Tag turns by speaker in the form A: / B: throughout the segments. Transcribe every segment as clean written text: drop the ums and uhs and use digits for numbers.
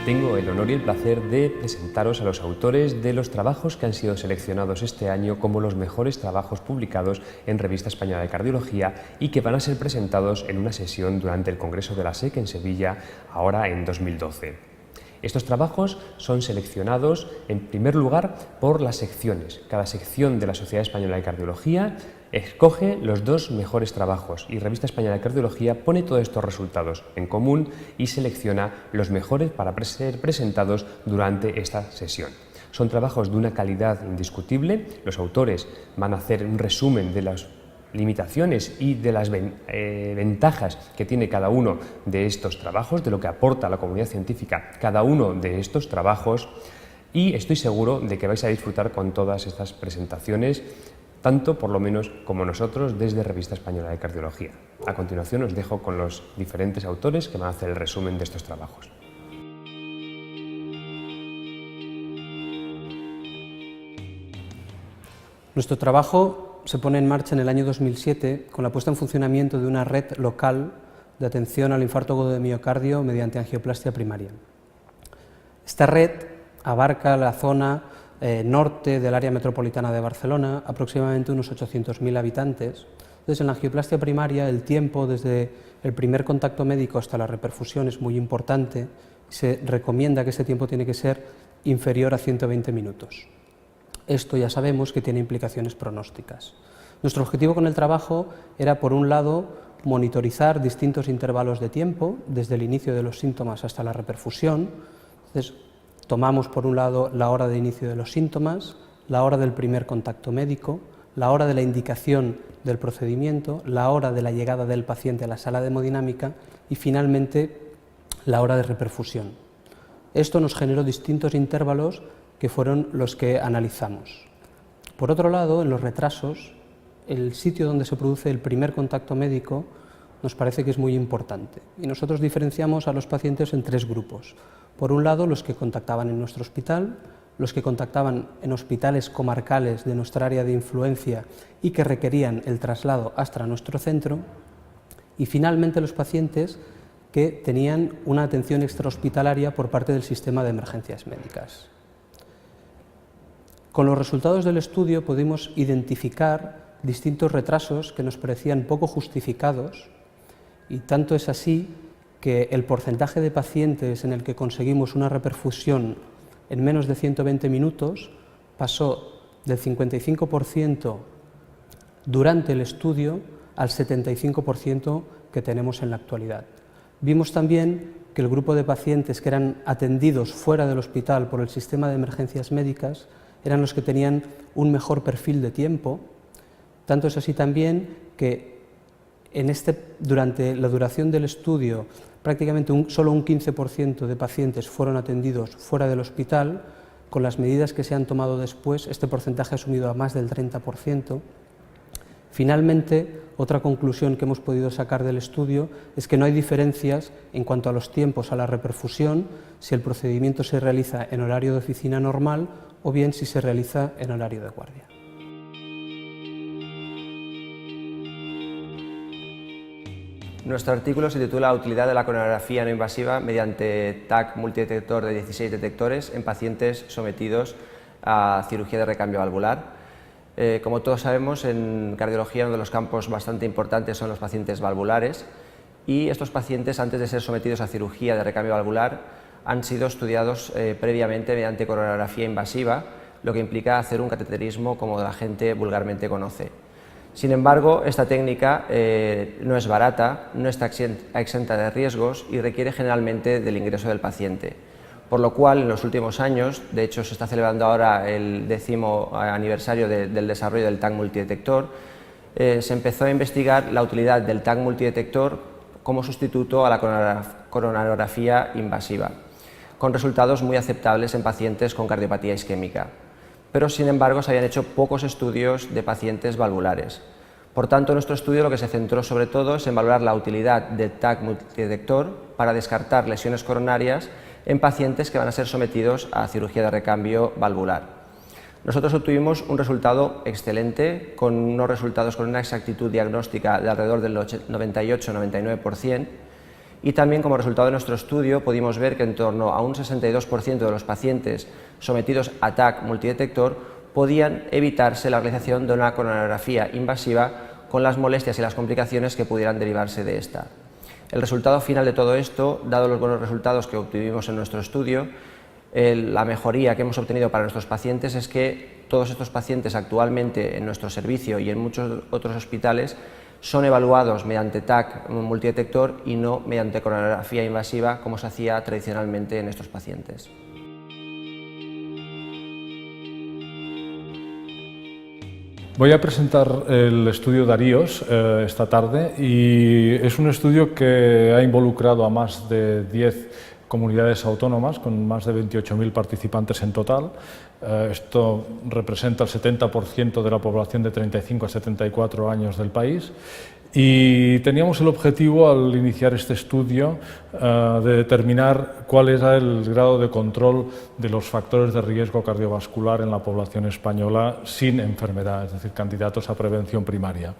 A: Tengo el honor y el placer de presentaros a los autores de los trabajos que han sido seleccionados este año como los mejores trabajos publicados en Revista Española de Cardiología y que van a ser presentados en una sesión durante el Congreso de la SEC en Sevilla, ahora en 2012. Estos trabajos son seleccionados en primer lugar por las secciones. Cada sección de la Sociedad Española de Cardiología escoge los 2 mejores trabajos y Revista Española de Cardiología pone todos estos resultados en común y selecciona los mejores para ser presentados durante esta sesión. Son trabajos de una calidad indiscutible. Los autores van a hacer un resumen de las limitaciones y de las ventajas que tiene cada uno de estos trabajos, de lo que aporta a la comunidad científica cada uno de estos trabajos, y estoy seguro de que vais a disfrutar con todas estas presentaciones, tanto por lo menos como nosotros desde Revista Española de Cardiología. A continuación os dejo con los diferentes autores que van a hacer el resumen de estos trabajos.
B: Nuestro trabajo se pone en marcha en el año 2007 con la puesta en funcionamiento de una red local de atención al infarto agudo de miocardio mediante angioplastia primaria. Esta red abarca la zona norte del área metropolitana de Barcelona, aproximadamente unos 800.000 habitantes. Entonces, en la angioplastia primaria el tiempo desde el primer contacto médico hasta la reperfusión es muy importante. Se recomienda que ese tiempo tiene que ser inferior a 120 minutos. Esto ya sabemos que tiene implicaciones pronósticas. Nuestro objetivo con el trabajo era, por un lado, monitorizar distintos intervalos de tiempo, desde el inicio de los síntomas hasta la reperfusión. Entonces, tomamos, por un lado, la hora de inicio de los síntomas, la hora del primer contacto médico, la hora de la indicación del procedimiento, la hora de la llegada del paciente a la sala de hemodinámica y, finalmente, la hora de reperfusión. Esto nos generó distintos intervalos que fueron los que analizamos. Por otro lado, en los retrasos, el sitio donde se produce el primer contacto médico nos parece que es muy importante y nosotros diferenciamos a los pacientes en 3 grupos. Por un lado, los que contactaban en nuestro hospital, los que contactaban en hospitales comarcales de nuestra área de influencia y que requerían el traslado hasta nuestro centro, y finalmente los pacientes que tenían una atención extrahospitalaria por parte del sistema de emergencias médicas. Con los resultados del estudio pudimos identificar distintos retrasos que nos parecían poco justificados, y tanto es así que el porcentaje de pacientes en el que conseguimos una reperfusión en menos de 120 minutos pasó del 55% durante el estudio al 75% que tenemos en la actualidad. Vimos también que el grupo de pacientes que eran atendidos fuera del hospital por el sistema de emergencias médicas eran los que tenían un mejor perfil de tiempo. Tanto es así también que durante la duración del estudio prácticamente solo un 15% de pacientes fueron atendidos fuera del hospital. Con las medidas que se han tomado después, este porcentaje ha subido a más del 30%. Finalmente, otra conclusión que hemos podido sacar del estudio es que no hay diferencias en cuanto a los tiempos a la reperfusión si el procedimiento se realiza en horario de oficina normal o bien si se realiza en horario de guardia.
C: Nuestro artículo se titula Utilidad de la coronariografía no invasiva mediante TAC multidetector de 16 detectores en pacientes sometidos a cirugía de recambio valvular. Como todos sabemos, en cardiología uno de los campos bastante importantes son los pacientes valvulares, y estos pacientes, antes de ser sometidos a cirugía de recambio valvular, han sido estudiados previamente mediante coronariografía invasiva, lo que implica hacer un cateterismo como la gente vulgarmente conoce. Sin embargo, esta técnica no es barata, no está exenta de riesgos y requiere generalmente del ingreso del paciente. Por lo cual, en los últimos años, de hecho se está celebrando ahora el 10º aniversario del desarrollo del TAC multidetector, se empezó a investigar la utilidad del TAC multidetector como sustituto a la coronariografía invasiva, con resultados muy aceptables en pacientes con cardiopatía isquémica. Pero, sin embargo, se habían hecho pocos estudios de pacientes valvulares. Por tanto, nuestro estudio lo que se centró sobre todo es en valorar la utilidad del TAC multidetector para descartar lesiones coronarias en pacientes que van a ser sometidos a cirugía de recambio valvular. Nosotros obtuvimos un resultado excelente, con unos resultados con una exactitud diagnóstica de alrededor del 98-99%, Y también, como resultado de nuestro estudio, pudimos ver que en torno a un 62% de los pacientes sometidos a TAC multidetector podían evitarse la realización de una coronariografía invasiva con las molestias y las complicaciones que pudieran derivarse de esta. El resultado final de todo esto, dado los buenos resultados que obtuvimos en nuestro estudio, la mejoría que hemos obtenido para nuestros pacientes es que todos estos pacientes actualmente en nuestro servicio y en muchos otros hospitales son evaluados mediante TAC multidetector y no mediante coronariografía invasiva como se hacía tradicionalmente en estos pacientes.
D: Voy a presentar el estudio Daríos esta tarde y es un estudio que ha involucrado a más de 10 comunidades autónomas con más de 28.000 participantes en total. Esto representa el 70% de la población de 35 a 74 años del país. Y teníamos el objetivo, al iniciar este estudio, de determinar cuál era el grado de control de los factores de riesgo cardiovascular en la población española sin enfermedad, es decir, candidatos a prevención primaria.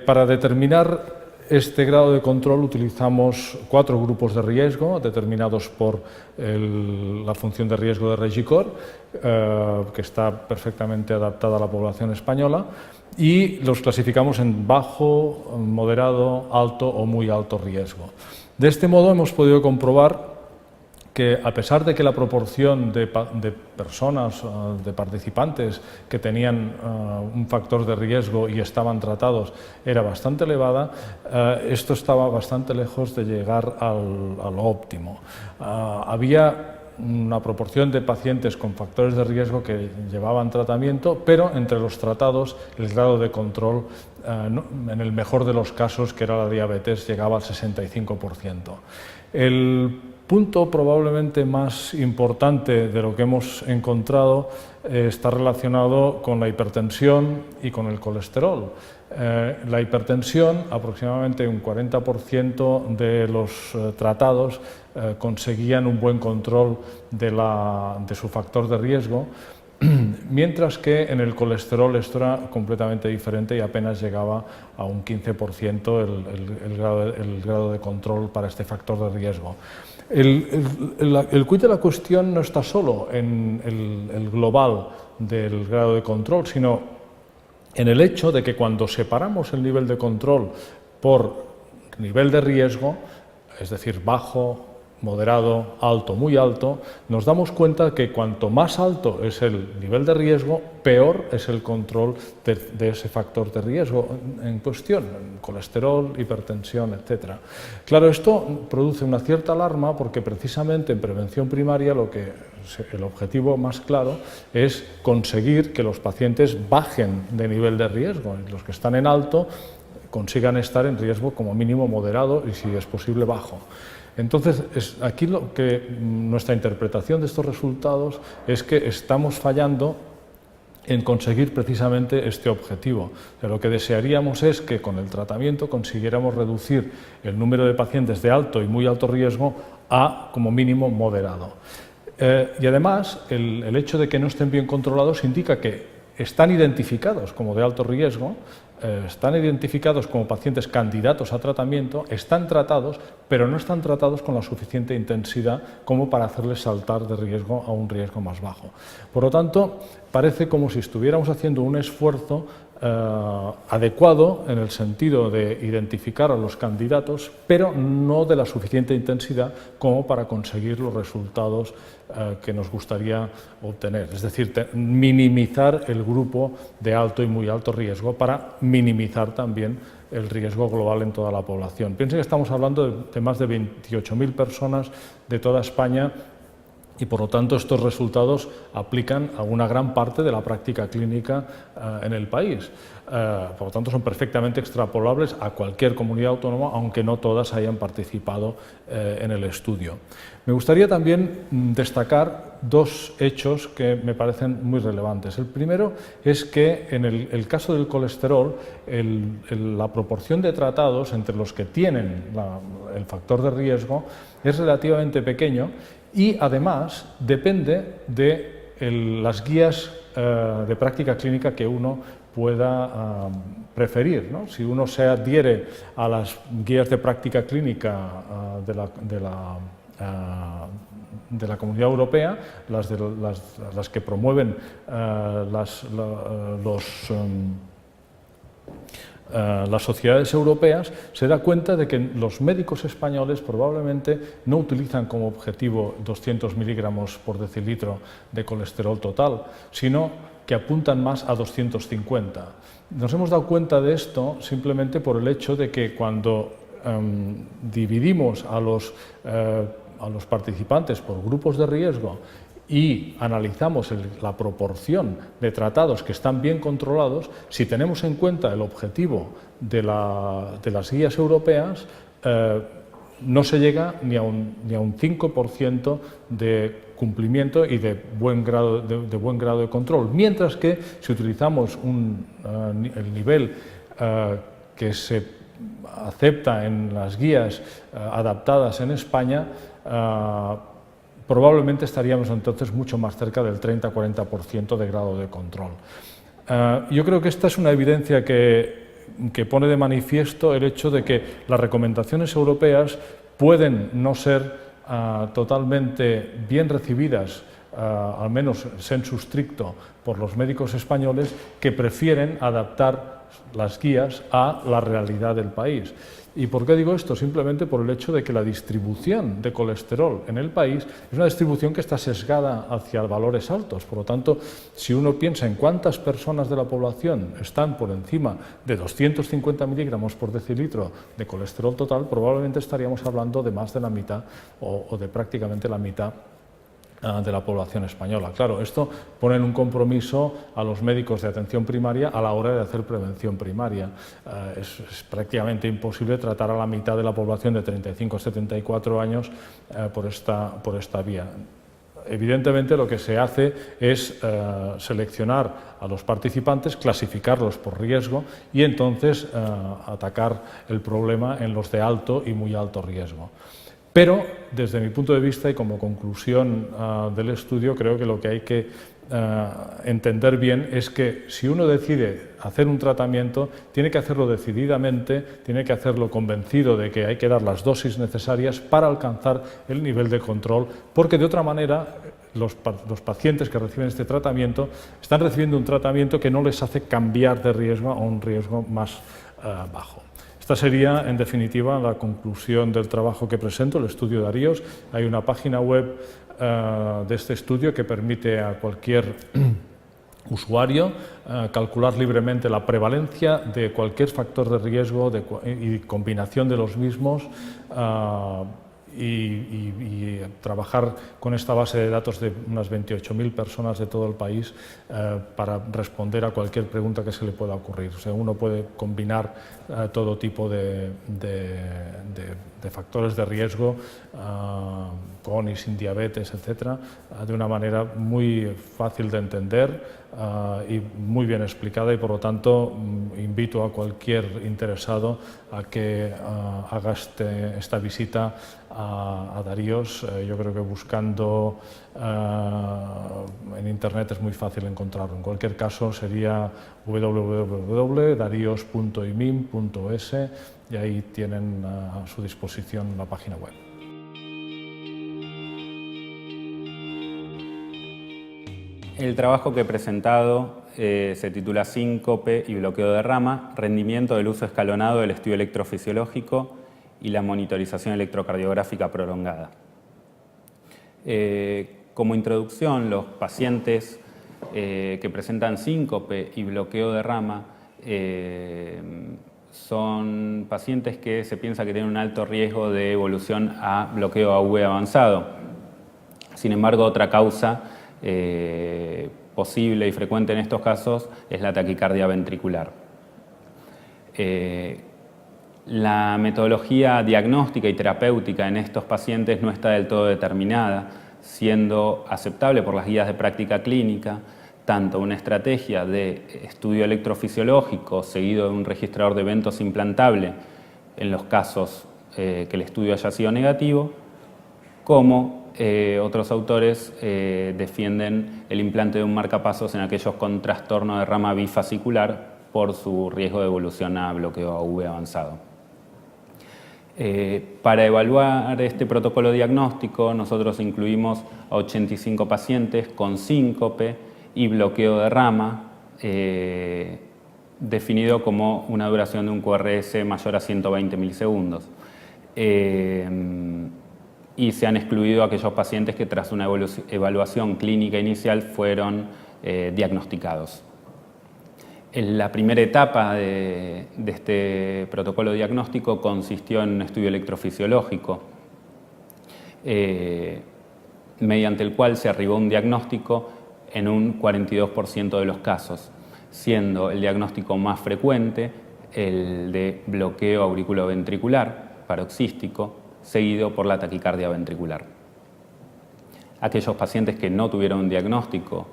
D: Para determinar este grado de control utilizamos 4 grupos de riesgo determinados por la función de riesgo de Regicor, que está perfectamente adaptada a la población española, y los clasificamos en bajo, moderado, alto o muy alto riesgo. De este modo hemos podido comprobar que, a pesar de que la proporción de personas, de participantes que tenían un factor de riesgo y estaban tratados era bastante elevada, esto estaba bastante lejos de llegar al óptimo. Había una proporción de pacientes con factores de riesgo que llevaban tratamiento, pero entre los tratados el grado de control, en el mejor de los casos, que era la diabetes, llegaba al 65%. El punto probablemente más importante de lo que hemos encontrado está relacionado con la hipertensión y con el colesterol. La hipertensión, aproximadamente un 40% de los tratados conseguían un buen control de su factor de riesgo, mientras que en el colesterol esto era completamente diferente y apenas llegaba a un 15% el grado de control para este factor de riesgo. El quid de la cuestión no está solo en el global del grado de control, sino en el hecho de que cuando separamos el nivel de control por nivel de riesgo, es decir, bajo, moderado, alto, muy alto, nos damos cuenta que cuanto más alto es el nivel de riesgo, peor es el control de ese factor de riesgo en cuestión, colesterol, hipertensión, etc. Claro, esto produce una cierta alarma porque precisamente en prevención primaria el objetivo más claro es conseguir que los pacientes bajen de nivel de riesgo y los que están en alto consigan estar en riesgo como mínimo moderado y, si es posible, bajo. Entonces, aquí nuestra interpretación de estos resultados es que estamos fallando en conseguir precisamente este objetivo. Lo que desearíamos es que con el tratamiento consiguiéramos reducir el número de pacientes de alto y muy alto riesgo a, como mínimo, moderado. Y además, el hecho de que no estén bien controlados indica que están identificados como de alto riesgo, están identificados como pacientes candidatos a tratamiento, están tratados, pero no están tratados con la suficiente intensidad como para hacerles saltar de riesgo a un riesgo más bajo. Por lo tanto, parece como si estuviéramos haciendo un esfuerzo adecuado en el sentido de identificar a los candidatos, pero no de la suficiente intensidad como para conseguir los resultados que nos gustaría obtener. Es decir, minimizar el grupo de alto y muy alto riesgo para minimizar también el riesgo global en toda la población. Piensen que estamos hablando de más de 28.000 personas de toda España y, por lo tanto, estos resultados aplican a una gran parte de la práctica clínica en el país. Por lo tanto, son perfectamente extrapolables a cualquier comunidad autónoma, aunque no todas hayan participado en el estudio. Me gustaría también destacar 2 hechos que me parecen muy relevantes. El primero es que, en el caso del colesterol, la proporción de tratados entre los que tienen el factor de riesgo es relativamente pequeño y, además, depende de las guías de práctica clínica que uno pueda preferir, ¿no? Si uno se adhiere a las guías de práctica clínica de la Comunidad Europea, las que promueven las sociedades europeas, se da cuenta de que los médicos españoles probablemente no utilizan como objetivo 200 miligramos por decilitro de colesterol total, sino que apuntan más a 250. Nos hemos dado cuenta de esto simplemente por el hecho de que cuando dividimos a los participantes por grupos de riesgo y analizamos la proporción de tratados que están bien controlados, si tenemos en cuenta el objetivo de las guías europeas, no se llega ni a un 5% de cumplimiento y de buen grado de control, mientras que si utilizamos el nivel que se acepta en las guías adaptadas en España, probablemente estaríamos entonces mucho más cerca del 30-40% de grado de control. Yo creo que esta es una evidencia que pone de manifiesto el hecho de que las recomendaciones europeas pueden no ser totalmente bien recibidas, al menos sensu stricto, por los médicos españoles, que prefieren adaptar las guías a la realidad del país. ¿Y por qué digo esto? Simplemente por el hecho de que la distribución de colesterol en el país es una distribución que está sesgada hacia valores altos. Por lo tanto, si uno piensa en cuántas personas de la población están por encima de 250 miligramos por decilitro de colesterol total, probablemente estaríamos hablando de más de la mitad o de prácticamente la mitad de la población española. Claro, esto pone en un compromiso a los médicos de atención primaria a la hora de hacer prevención primaria. Es prácticamente imposible tratar a la mitad de la población de 35 a 74 años por esta vía. Evidentemente lo que se hace es seleccionar a los participantes, clasificarlos por riesgo y entonces atacar el problema en los de alto y muy alto riesgo. Pero, desde mi punto de vista y como conclusión del estudio, creo que lo que hay que entender bien es que si uno decide hacer un tratamiento, tiene que hacerlo decididamente, tiene que hacerlo convencido de que hay que dar las dosis necesarias para alcanzar el nivel de control, porque de otra manera los pacientes que reciben este tratamiento están recibiendo un tratamiento que no les hace cambiar de riesgo a un riesgo más bajo. Esta sería, en definitiva, la conclusión del trabajo que presento, el estudio Daríos. Hay una página web de este estudio que permite a cualquier usuario calcular libremente la prevalencia de cualquier factor de riesgo y combinación de los mismos y trabajar con esta base de datos de unas 28.000 personas de todo el país para responder a cualquier pregunta que se le pueda ocurrir. O sea, uno puede combinar todo tipo de factores de riesgo con y sin diabetes, etcétera, de una manera muy fácil de entender y muy bien explicada, y por lo tanto invito a cualquier interesado a que haga esta visita a Daríos. Yo creo que buscando en internet es muy fácil encontrarlo. En cualquier caso sería www.darios.imim.es y ahí tienen a su disposición la página web.
E: El trabajo que he presentado se titula Síncope y bloqueo de rama, rendimiento del uso escalonado del estudio electrofisiológico y la monitorización electrocardiográfica prolongada. Como introducción, los pacientes que presentan síncope y bloqueo de rama son pacientes que se piensa que tienen un alto riesgo de evolución a bloqueo AV avanzado. Sin embargo, otra causa posible y frecuente en estos casos es la taquicardia ventricular. La metodología diagnóstica y terapéutica en estos pacientes no está del todo determinada, siendo aceptable por las guías de práctica clínica tanto una estrategia de estudio electrofisiológico seguido de un registrador de eventos implantable en los casos que el estudio haya sido negativo, como otros autores defienden el implante de un marcapasos en aquellos con trastorno de rama bifascicular por su riesgo de evolución a bloqueo AV avanzado. Para evaluar este protocolo diagnóstico, nosotros incluimos a 85 pacientes con síncope y bloqueo de rama, definido como una duración de un QRS mayor a 120 milisegundos. Y se han excluido aquellos pacientes que tras una evaluación clínica inicial fueron diagnosticados. En la primera etapa de este protocolo diagnóstico consistió en un estudio electrofisiológico mediante el cual se arribó a un diagnóstico en un 42% de los casos, siendo el diagnóstico más frecuente el de bloqueo auriculoventricular paroxístico, seguido por la taquicardia ventricular. Aquellos pacientes que no tuvieron un diagnóstico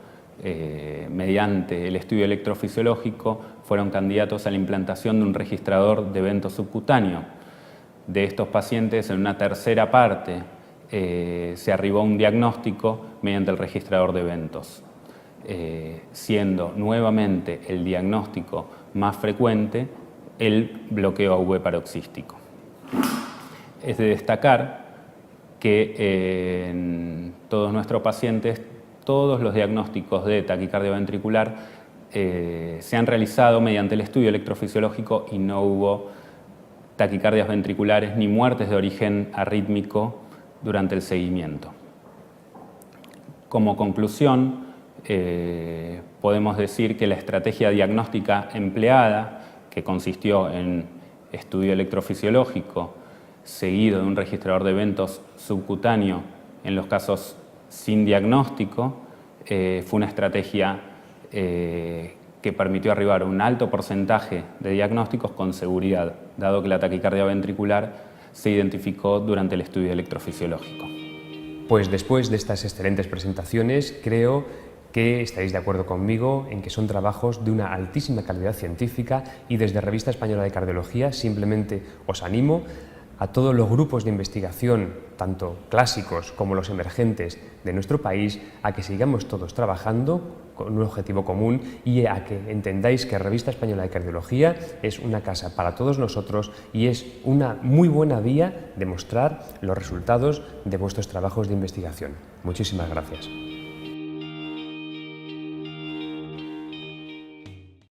E: mediante el estudio electrofisiológico fueron candidatos a la implantación de un registrador de evento subcutáneo. De estos pacientes, en una tercera parte, se arribó a un diagnóstico mediante el registrador de eventos, siendo nuevamente el diagnóstico más frecuente el bloqueo AV paroxístico. Es de destacar que en todos nuestros pacientes, todos los diagnósticos de taquicardia ventricular se han realizado mediante el estudio electrofisiológico y no hubo taquicardias ventriculares ni muertes de origen arrítmico durante el seguimiento. Como conclusión, podemos decir que la estrategia diagnóstica empleada, que consistió en estudio electrofisiológico seguido de un registrador de eventos subcutáneo en los casos sin diagnóstico, fue una estrategia que permitió arribar a un alto porcentaje de diagnósticos con seguridad, dado que la taquicardia ventricular se identificó durante el estudio electrofisiológico.
A: Pues después de estas excelentes presentaciones, creo que estaréis de acuerdo conmigo en que son trabajos de una altísima calidad científica y desde Revista Española de Cardiología simplemente os animo a todos los grupos de investigación, tanto clásicos como los emergentes de nuestro país, a que sigamos todos trabajando con un objetivo común y a que entendáis que Revista Española de Cardiología es una casa para todos nosotros y es una muy buena vía de mostrar los resultados de vuestros trabajos de investigación. Muchísimas gracias.